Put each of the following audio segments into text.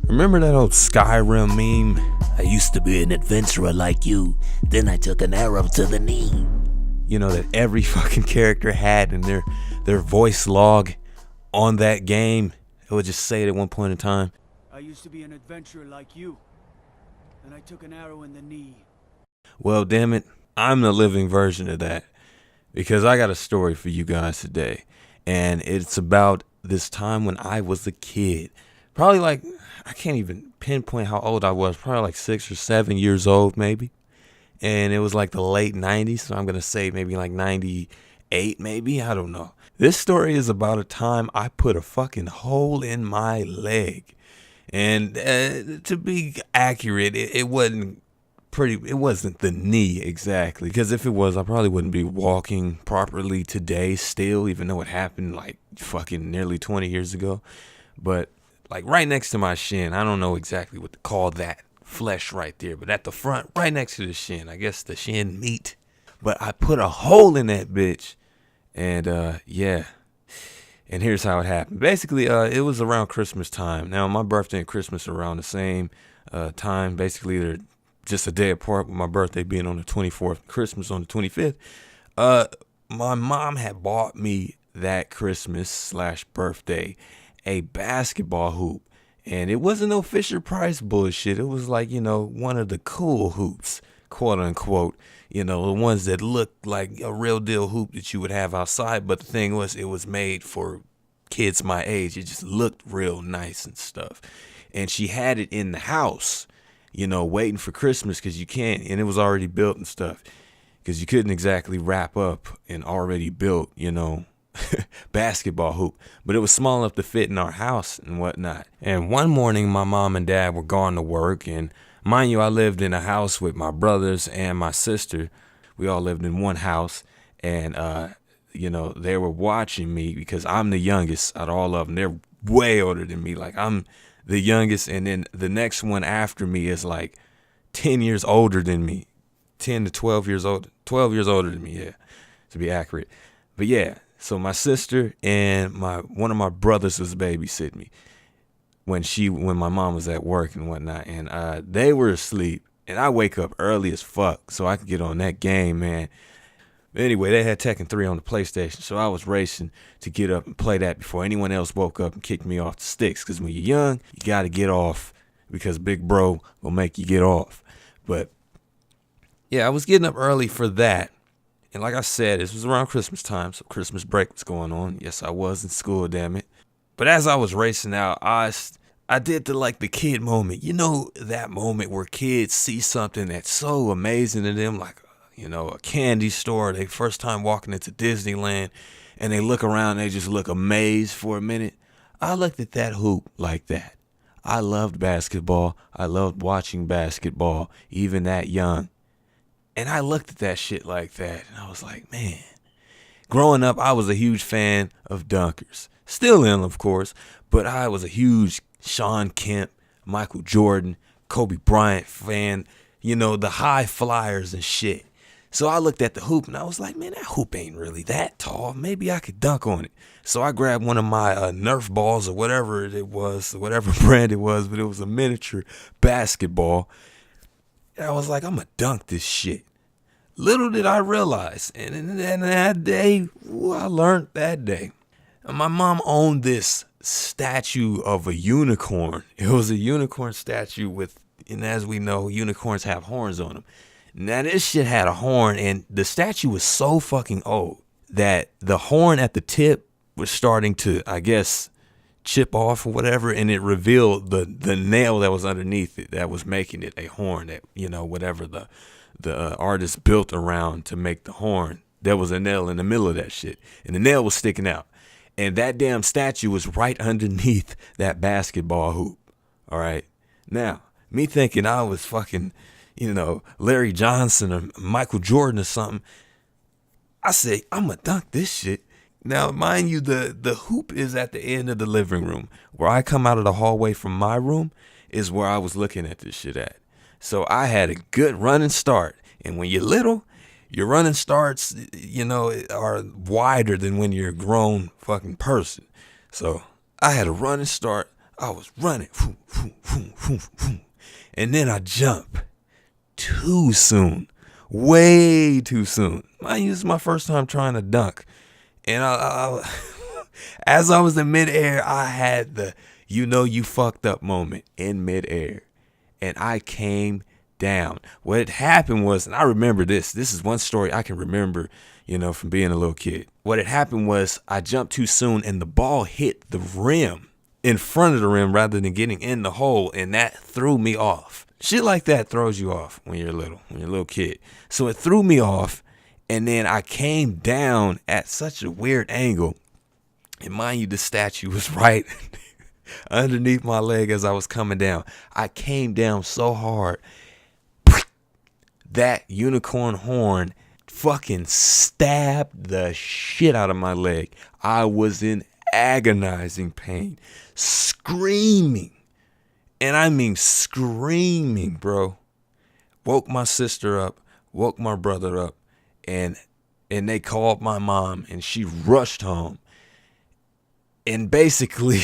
Remember that old Skyrim meme? I used to be an adventurer like you, then I took an arrow to the knee. You know, that every fucking character had in their voice log on that game. It would just say it at one point in time. I used to be an adventurer like you, then I took an arrow in the knee. Well, damn it, I'm the living version of that, because I got a story for you guys today, and it's about this time when I was a kid. Probably like, I can't even pinpoint how old I was, probably like 6 or 7 years old maybe. And it was like the late 90s, so I'm going to say maybe like 98 maybe, I don't know. This story is about a time I put a fucking hole in my leg. And to be accurate, it wasn't the knee exactly, because if it was, I probably wouldn't be walking properly today still, even though it happened like fucking nearly 20 years ago. But like right next to my shin, I don't know exactly what to call that flesh right there, but at the front, right next to the shin, I guess the shin meat. But I put a hole in that bitch, and yeah. And here's how it happened. Basically, it was around Christmas time. Now, my birthday and Christmas are around the same time. Basically, they're just a day apart, with my birthday being on the 24th, Christmas on the 25th. My mom had bought me that Christmas/birthday a basketball hoop. And it wasn't no Fisher Price bullshit. It was like, you know, one of the cool hoops, quote unquote. You know, the ones that looked like a real deal hoop that you would have outside. But the thing was, it was made for kids my age. It just looked real nice and stuff. And she had it in the house, you know, waiting for Christmas, because you can't. And it was already built and stuff, because you couldn't exactly wrap up an already built, you know, basketball hoop. But it was small enough to fit in our house and whatnot. And one morning, my mom and dad were gone to work, and mind you, I lived in a house with my brothers and my sister. We all lived in one house, and you know, they were watching me because I'm the youngest out of all of them. They're way older than me. Like, I'm the youngest, and then the next one after me is like 10 years older than me. 10 to 12 years old. 12 years older than me, yeah, to be accurate. But yeah, so my sister and one of my brothers was babysitting me when my mom was at work and whatnot, and they were asleep, and I wake up early as fuck so I could get on that game, man. But anyway, they had Tekken 3 on the PlayStation, so I was racing to get up and play that before anyone else woke up and kicked me off the sticks, because when you're young, you got to get off, because big bro will make you get off. But yeah, I was getting up early for that. And like I said, this was around Christmas time, so Christmas break was going on. Yes, I was in school, damn it. But as I was racing out, I did the kid moment. You know, that moment where kids see something that's so amazing to them, like, you know, a candy store. They first time walking into Disneyland, and they look around and they just look amazed for a minute. I looked at that hoop like that. I loved basketball. I loved watching basketball, even that young. And I looked at that shit like that, and I was like, man. Growing up, I was a huge fan of dunkers. Still am, of course, but I was a huge Sean Kemp, Michael Jordan, Kobe Bryant fan, you know, the high flyers and shit. So I looked at the hoop, and I was like, man, that hoop ain't really that tall. Maybe I could dunk on it. So I grabbed one of my Nerf balls or whatever it was, whatever brand it was, but it was a miniature basketball. And I was like, I'm going to dunk this shit. Little did I realize, and that day, I learned that day. And my mom owned this statue of a unicorn. It was a unicorn statue and as we know, unicorns have horns on them. Now this shit had a horn, and the statue was so fucking old that the horn at the tip was starting to, I guess, chip off or whatever, and it revealed the nail that was underneath it that was making it a horn, that, you know, whatever the artist built around to make the horn, there was a nail in the middle of that shit, and the nail was sticking out, and that damn statue was right underneath that basketball hoop. All right, now me thinking I was fucking, you know, Larry Johnson or Michael Jordan or something, I say, I'm gonna dunk this shit. Now, mind you, the hoop is at the end of the living room. Where I come out of the hallway from my room is where I was looking at this shit at. So I had a good running start. And when you're little, your running starts, you know, are wider than when you're a grown fucking person. So I had a running start. I was running. And then I jump too soon. Way too soon. Mind you, this is my first time trying to dunk. And as I was in midair, I had the you fucked up moment in midair. And I came down. What had happened was, and I remember this. This is one story I can remember, from being a little kid. What had happened was I jumped too soon and the ball hit the rim in front of the rim rather than getting in the hole. And that threw me off. Shit like that throws you off when you're a little kid. So it threw me off. And then I came down at such a weird angle. And mind you, the statue was right underneath my leg as I was coming down. I came down so hard. That unicorn horn fucking stabbed the shit out of my leg. I was in agonizing pain, screaming. And I mean screaming, bro. Woke my sister up, woke my brother up, and they called my mom, and she rushed home. And basically,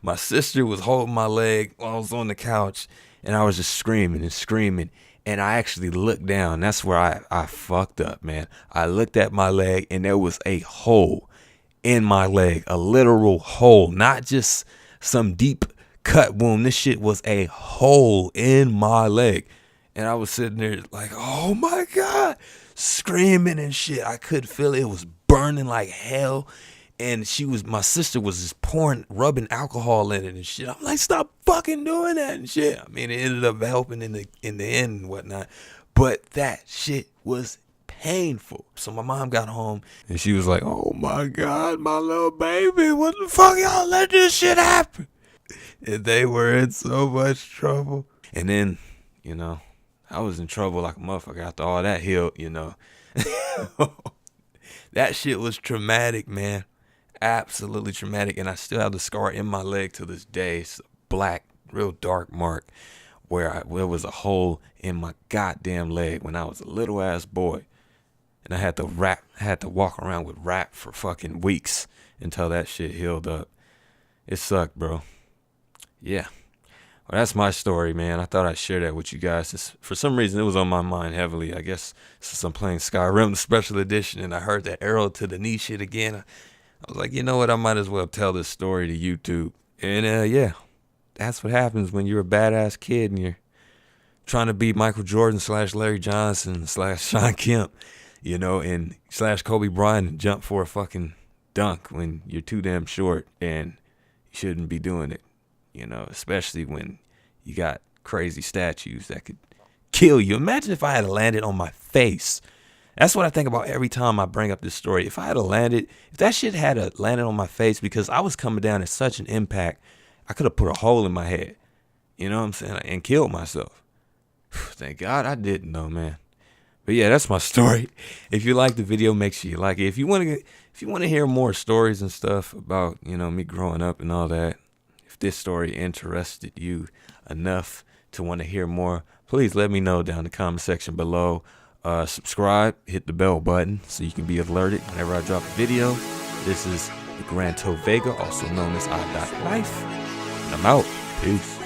my sister was holding my leg while I was on the couch, and I was just screaming and screaming. And I actually looked down. That's where I fucked up, man. I looked at my leg, and there was a hole in my leg, a literal hole, not just some deep cut wound. This shit was a hole in my leg. And I was sitting there like, oh my God, screaming and shit. I could feel it. It was burning like hell. And my sister was just rubbing alcohol in it and shit. I'm like, stop fucking doing that and shit. I mean, it ended up helping in the end and whatnot. But that shit was painful. So my mom got home and she was like, oh my God, my little baby, what the fuck y'all let this shit happen? And they were in so much trouble. And then, I was in trouble like a motherfucker after all that healed, That shit was traumatic, man. Absolutely traumatic. And I still have the scar in my leg to this day. It's a black, real dark mark where there was a hole in my goddamn leg when I was a little ass boy. And I had to walk around with wrap for fucking weeks until that shit healed up. It sucked, bro. Yeah. Well, that's my story, man. I thought I'd share that with you guys. For some reason, it was on my mind heavily. I guess since I'm playing Skyrim Special Edition and I heard that arrow to the knee shit again, I was like, you know what? I might as well tell this story to YouTube. And yeah, that's what happens when you're a badass kid and you're trying to be Michael Jordan / Larry Johnson / Sean Kemp, and / Kobe Bryant and jump for a fucking dunk when you're too damn short and you shouldn't be doing it, especially when you got crazy statues that could kill you. Imagine if I had landed on my face. That's what I think about every time I bring up this story. If that shit had landed on my face, because I was coming down at such an impact, I could have put a hole in my head, you know what I'm saying, and killed myself. Thank God I didn't though, man. But yeah, that's my story. If you like the video, make sure you like it. If you want to hear more stories and stuff about, me growing up and all that, if this story interested you enough to want to hear more, please let me know down in the comment section below. Subscribe, hit the bell button so you can be alerted whenever I drop a video. This is the Grand Tovega, also known as I.Life. And I'm out. Peace.